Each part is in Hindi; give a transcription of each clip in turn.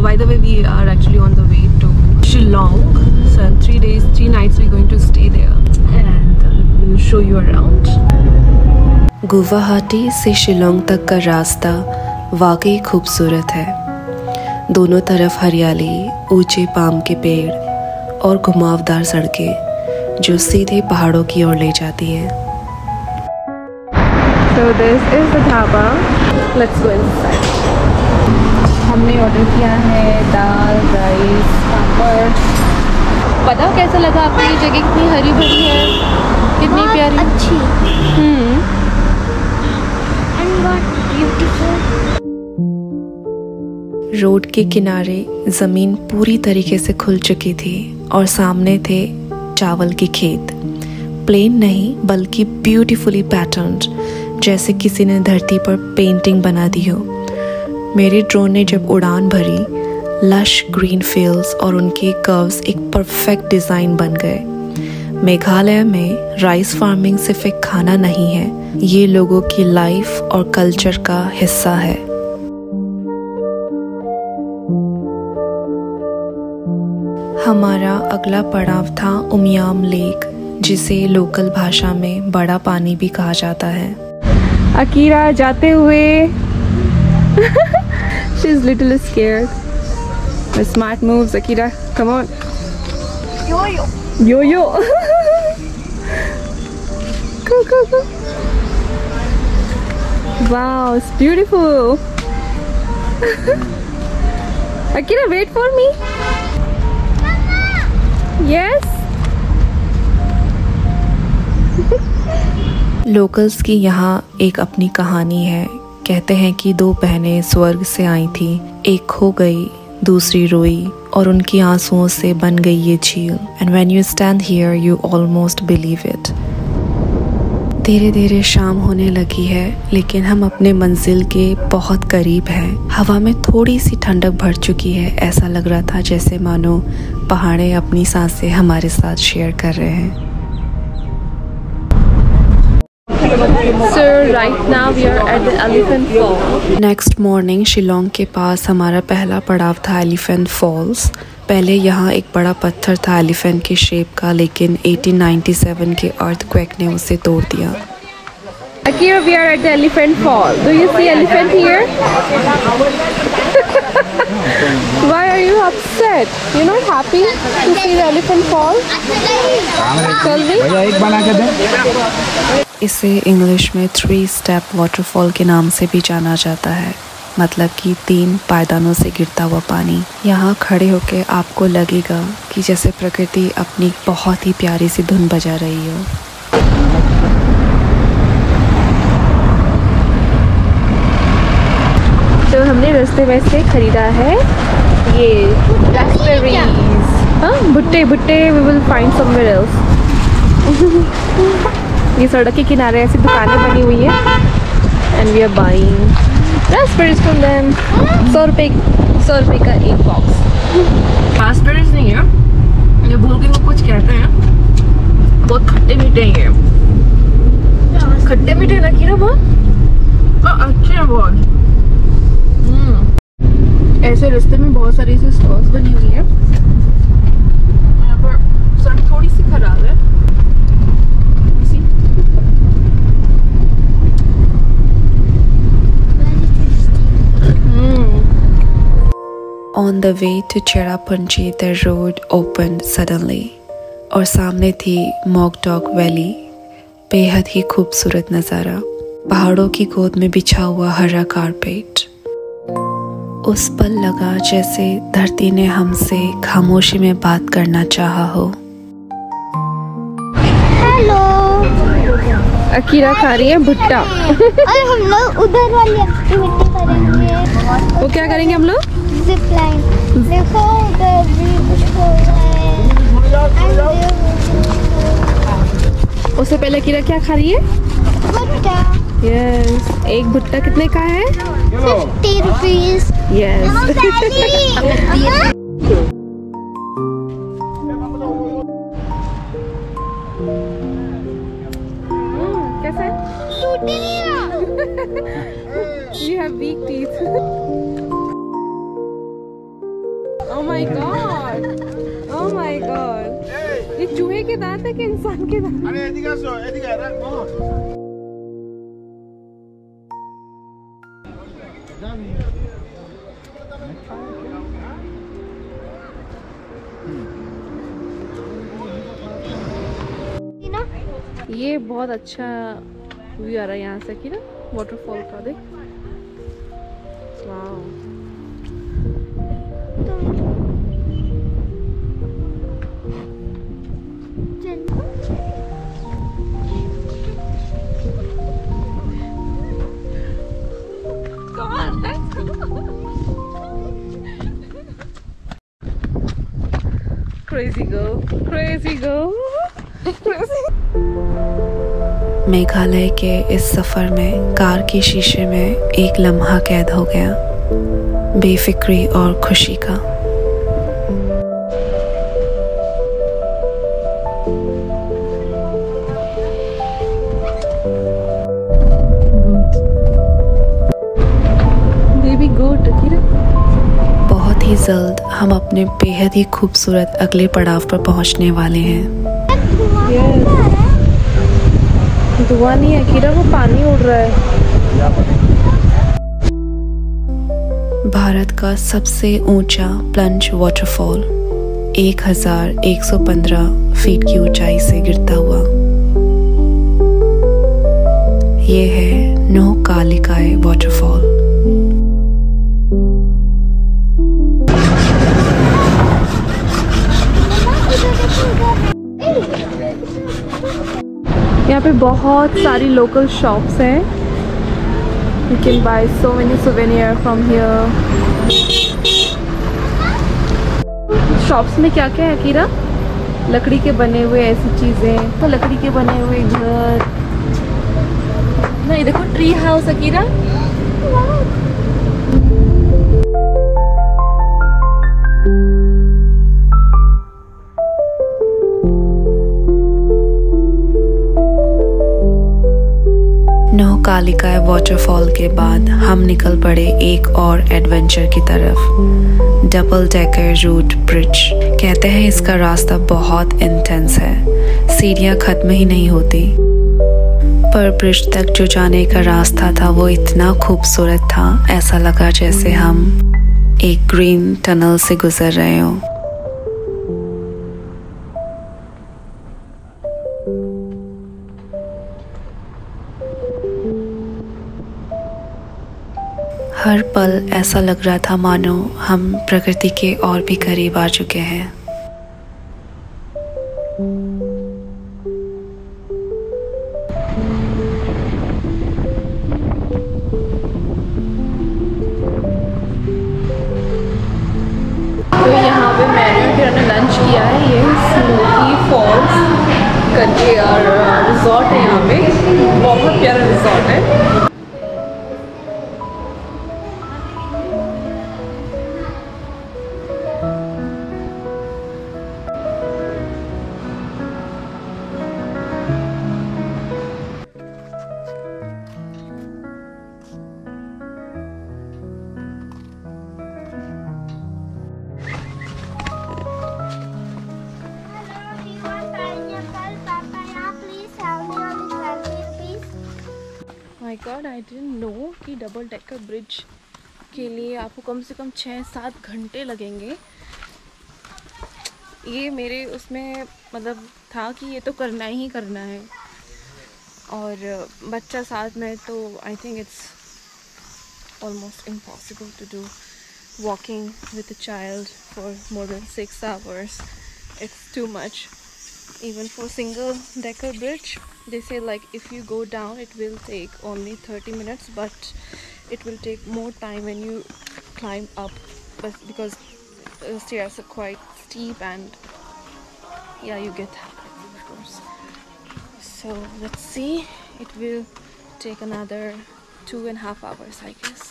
by the way, we are actually on the way to Shillong. So in 3 days, 3 nights we're going to stay there and we'll show you around. Guwahati से शिलोंग तक का रास्ता वाकई खूबसूरत है। दोनों तरफ हरियाली, ऊंचे पाम के पेड़ और घुमावदार सड़कें जो सीधे पहाड़ों की ओर ले जाती हैं। So this is the dhaba. Let's go inside. हमने ऑर्डर किया है दाल, राइस, पापड़। बताओ कैसा लगा आपको? ये जगह कितनी हरी भरी है, कितनी प्यारी, अच्छी। And what beautiful. रोड के किनारे ज़मीन पूरी तरीके से खुल चुकी थी और सामने थे चावल के खेत। प्लेन नहीं बल्कि ब्यूटीफुली पैटर्न्ड, जैसे किसी ने धरती पर पेंटिंग बना दी हो। मेरे ड्रोन ने जब उड़ान भरी, लश ग्रीन फील्ड्स और उनके कर्व्स एक परफेक्ट डिज़ाइन बन गए। मेघालय में राइस फार्मिंग सिर्फ एक खाना नहीं है, ये लोगों की लाइफ और कल्चर का हिस्सा है। हमारा अगला पड़ाव था उमियाम लेक, जिसे लोकल भाषा में बड़ा पानी भी कहा जाता है। अकीरा जाते हुए she's little scared. The smart moves, Akira. Come on. Yo-yo. Yo-yo. Go. Wow, it's beautiful. Akira, wait for me. Yes. Locals की यहाँ एक अपनी कहानी है। कहते हैं कि 2 बहनें स्वर्ग से आई थी, एक खो गई, दूसरी रोई और उनकी आंसुओं से बन गई ये झील। And when you stand here you almost believe it. धीरे धीरे शाम होने लगी है, लेकिन हम अपने मंजिल के बहुत करीब हैं। हवा में थोड़ी सी ठंडक भर चुकी है। ऐसा लग रहा था जैसे मानो पहाड़ें अपनी सांसें हमारे साथ शेयर कर रहे हैं। So right now we are at the Elephant Falls. Next morning Shillong के पास हमारा पहला पड़ाव था एलिफेंट फॉल्स। पहले यहाँ एक बड़ा पत्थर था एलिफेंट के शेप का, लेकिन 1897 के अर्थक्वेक ने उसे तोड़ दिया। Akira, we are at the Elephant Fall. Do you see elephant here? Why are you upset? You're not happy to see the Elephant Fall? Tell me. एक बना के दे। इसे इंग्लिश में 3 स्टेप वाटरफॉल के नाम से भी जाना जाता है, मतलब कि 3 पायदानों से गिरता हुआ पानी। यहाँ खड़े होकर आपको लगेगा कि जैसे प्रकृति अपनी बहुत ही प्यारी सी धुन बजा रही हो। तो हमने रास्ते में से खरीदा है ये रास्पबेरीज, भुट्टे we will find somewhere else. ये सड़क के किनारे ऐसी दुकानें बनी हुई है and we are buying raspberries from them. 100 रुपये का एक बॉक्स। रास्पबेरीज नहीं है ये, भूल के कुछ कहते हैं, बहुत खट्टे मीठे हैं ये। खट्टे मीठे ना कीरा बहुत अच्छे हैं बहुत। ऐसे रास्ते में बहुत सारी ऐसी स्टॉल्स बनी हुई है। यहाँ पर सड़क थोड़ी सी खराब है। On the way to Cherrapunji, the road opened suddenly और सामने थी मॉकडॉक वैली। बेहद ही खूबसूरत नज़ारा, पहाड़ों की गोद में बिछा हुआ हरा कारपेट। उस पल लगा जैसे धरती ने हमसे खामोशी में बात करना चाहा हो। हेलो। अकीरा खा रही है भुट्टा। और हम लोग उधर वाली एक्टिविटी करेंगे। वो क्या करेंगे हम लोग? Zip line. देखो उधर भी कुछ हो रहा है। उससे पहले अकीरा क्या खा रही है? भुट्टा। यस। एक भुट्टा कितने का है? 50 रुपीज। यस। कैसा है? टूट नहीं रहा। You have weak teeth. खूबसूरत है कि इंसान के दांत। अरे एदिका रख ये बहुत अच्छा व्यू आ रहा है यहाँ से कि ना वाटरफॉल का। देख wow. Crazy girl, crazy girl, crazy. Meghalaya के इस सफ़र में कार के शीशे में एक लम्हा कैद हो गया, बेफिक्री और खुशी का। Baby goat, बहुत ही जल्द हम अपने बेहद ही खूबसूरत अगले पड़ाव पर पहुंचने वाले हैं। धुआं नहीं है कीरा, वो पानी उड़ रहा है। भारत का सबसे ऊंचा प्लंज वाटरफॉल 1115 फीट की ऊंचाई से गिरता हुआ। ये है नोहकालिकाय वाटरफॉल। यहाँ पे बहुत सारी लोकल शॉप्स हैं। You can buy so many souvenirs from here. Shops में क्या क्या है अकीरा? लकड़ी के बने हुए ऐसी चीजें, तो लकड़ी के बने हुए घर। नहीं देखो ट्री हाउस अकीरा। नोहकालिकाय वाटरफॉल के बाद हम निकल पड़े एक और एडवेंचर की तरफ, डबल डेकर रूट ब्रिज। कहते हैं इसका रास्ता बहुत इंटेंस है, सीढ़ियाँ खत्म ही नहीं होती, पर ब्रिज तक जो जाने का रास्ता था वो इतना खूबसूरत था, ऐसा लगा जैसे हम एक ग्रीन टनल से गुजर रहे हों। हर पल ऐसा लग रहा था मानो हम प्रकृति के और भी करीब आ चुके हैं। तो यहाँ पे मैंने लंच किया है। ये स्मोकी फॉल्स करके और रिजॉर्ट है यहाँ पे, बहुत प्यारा रिजॉर्ट है। My God, I didn't know कि डबल डेकर ब्रिज के लिए आपको कम से कम 6-7 घंटे लगेंगे। ये मेरे उसमें मतलब था कि ये तो करना ही करना है, और बच्चा साथ में तो I think it's almost impossible to do walking with a child for more than 6 hours. It's too much. Even for single decker bridge, they say like if you go down it will take only 30 minutes, but it will take more time when you climb up, but because the stairs are quite steep and yeah, you get tired of course. So let's see, it will take another 2.5 hours I guess.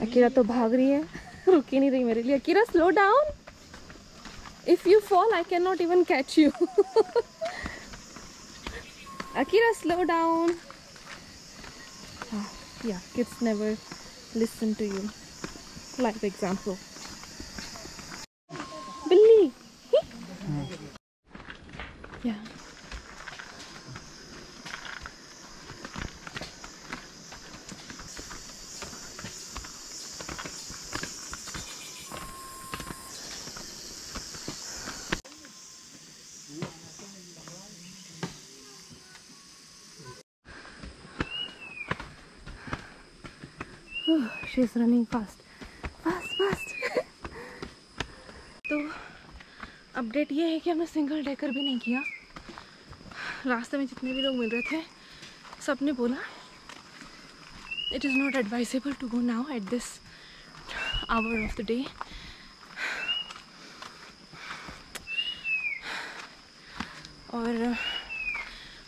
Akira तो भाग रही है, रुक ही नहीं रही मेरे लिए। Akira slow down, if you fall I can not even catch you. Akira slow down. yeah, kids never listen to you. Live example. Billy. Yeah. She's running fast. तो अपडेट ये है कि हमने सिंगल डेकर भी नहीं किया। रास्ते में जितने भी लोग मिल रहे थे सबने बोला it is not advisable to go now at this hour of the day. और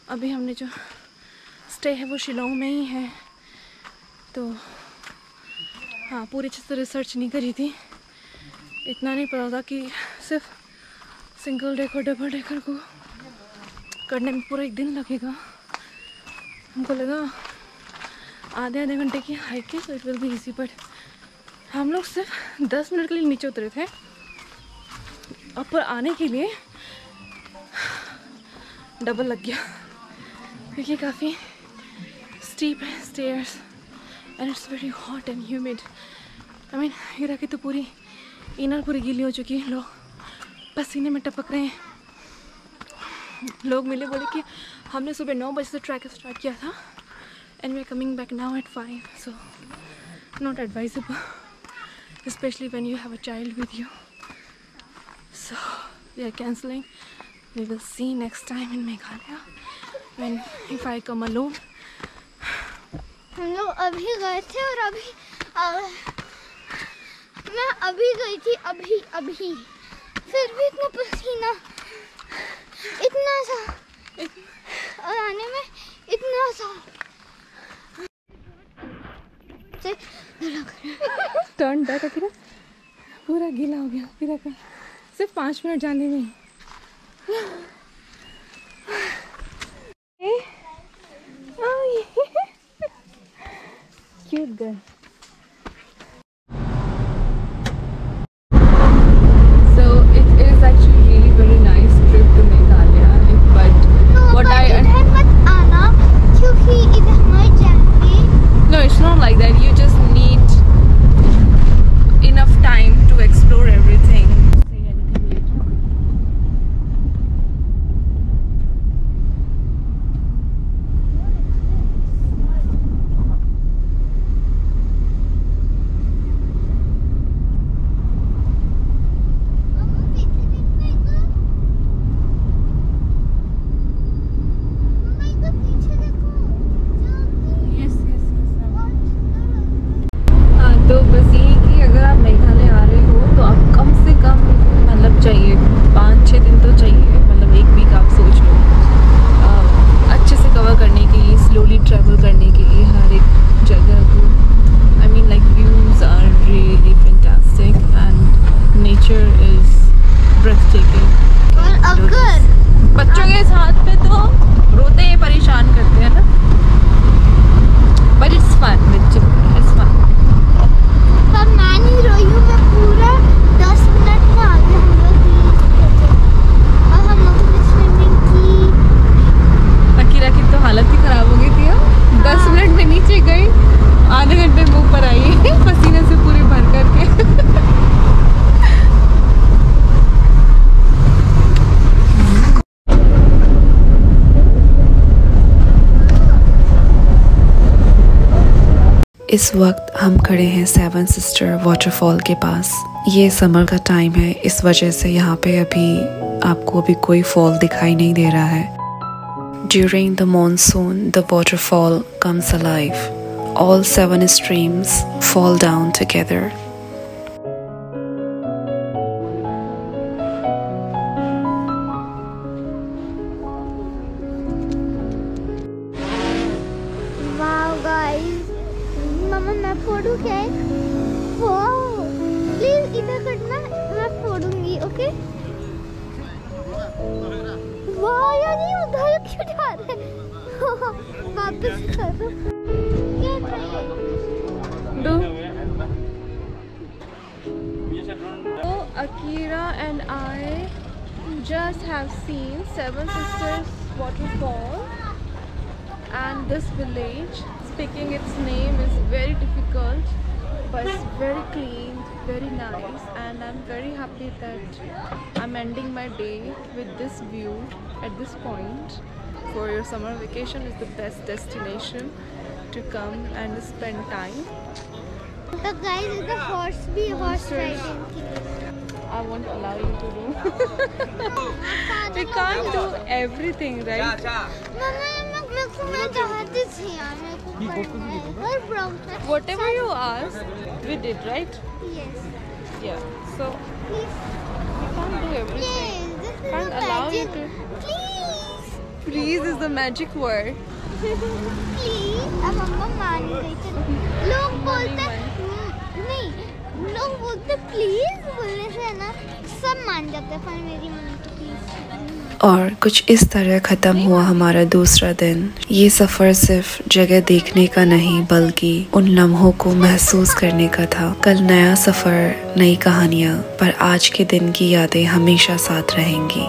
अभी हमने जो स्टे है वो शिलोंग में ही है, तो हाँ पूरी अच्छे से रिसर्च नहीं करी थी। इतना नहीं पता था कि सिर्फ सिंगल डेकर डबल डेकर को करने में पूरा एक दिन लगेगा। हमको लगा आधे घंटे की हाइक है तो it will be easy, but हम लोग सिर्फ 10 मिनट के लिए नीचे उतरे थे। ऊपर आने के लिए डबल लग गया क्योंकि काफ़ी स्टीप है stairs and it's very hot and humid. I mean Heera की तो पूरी इनर पूरी गीली हो चुकी है, लोग पसीने में टपक रहे हैं। लोग मिले बोले कि हमने सुबह 9 बजे से ट्रैक स्टार्ट किया था and we are coming back now at 5, so not advisable specially when you have a child with you, so we are cancelling. We will see next time in Meghalaya when if I come alone. हम लोग अभी गए थे और मैं अभी गई थी अभी फिर भी इतना पसीना, इतना सा और आने में इतना सा टर्न बैक आके ना पूरा गीला हो गया फिर का सिर्फ 5 मिनट जाने में। Cute girl. बच्चों के साथ पे तो रोते ही परेशान करते हैं ना, but it's fun with children, it's fun. पर मैं नहीं रोई हूँ, मैं पूरा 10 मिनट में आ गए हम लोग और हम लोगों ने स्विमिंग की। अकीरा की तो हालत ही खराब हो गई थी। 10 मिनट में नीचे गई, आधे घंटे में ऊपर आई पसीने से पूरी भर करके। इस वक्त हम खड़े हैं 7 सिस्टर वाटरफॉल के पास। ये समर का टाइम है, इस वजह से यहाँ पे आपको अभी कोई फॉल दिखाई नहीं दे रहा है। During the monsoon, the waterfall comes alive. All 7 streams fall down together. Wow guys, मम्मा मैं फोड़ू क्या है? वाओ, प्लीज इधर करना, मैं फोड़ूंगी, ओके? वाह यार ये उधर क्यों जा रहे हैं? वापस करो। क्या So Akira and I just have seen Seven Sisters waterfall, and this village, speaking its name is very difficult, but it's very clean, very nice, and I'm very happy that I'm ending my day with this view at this point. For your summer vacation is the best destination to come and spend time. So guys, is the horse riding thing. I won't allow you to do. We can't do everything, right? Whatever you ask, we did, right? Yes. Yeah. So Please. we can't do everything. Please. This is Can't a allow you magic. to. Please. Please is the magic word. Please. अब मम्मा मान गई थी। लोग बोलते नहीं, लोग बोलते प्लीज बोलने से ना सब मान जाते हैं, पर मेरी मम्मी तो प्लीज। और कुछ इस तरह ख़त्म हुआ हमारा दूसरा दिन। ये सफ़र सिर्फ जगह देखने का नहीं बल्कि उन लम्हों को महसूस करने का था। कल नया सफ़र, नई कहानियाँ, पर आज के दिन की यादें हमेशा साथ रहेंगी।